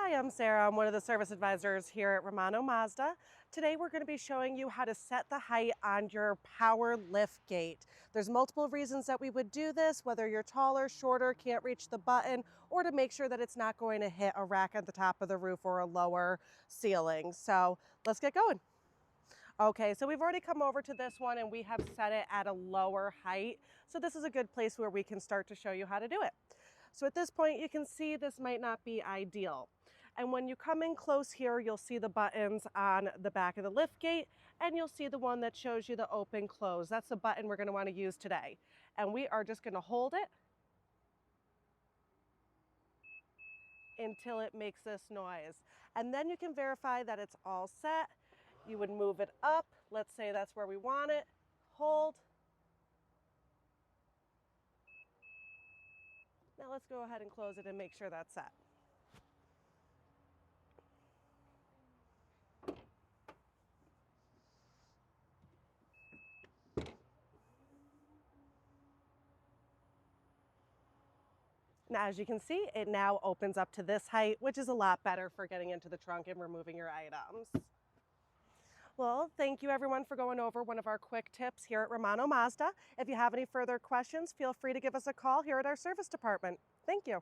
Hi, I'm Sarah. I'm one of the service advisors here at Romano Mazda. Today we're going to be showing you how to set the height on your power lift gate. There's multiple reasons that we would do this, whether you're taller, shorter, can't reach the button, or to make sure that it's not going to hit a rack at the top of the roof or a lower ceiling. So let's get going. Okay, so we've already come over to this one and we have set it at a lower height. So this is a good place where we can start to show you how to do it. So at this point, you can see this might not be ideal. And when you come in close here, you'll see the buttons on the back of the lift gate, and you'll see the one that shows you the open close. That's the button we're going to want to use today. And we are just going to hold it until it makes this noise. And then you can verify that it's all set. You would move it up. Let's say that's where we want it. Hold. Now let's go ahead and close it and make sure that's set. Now, as you can see, it now opens up to this height, which is a lot better for getting into the trunk and removing your items. Well, thank you everyone for going over one of our quick tips here at Romano Mazda. If you have any further questions, feel free to give us a call here at our service department. Thank you.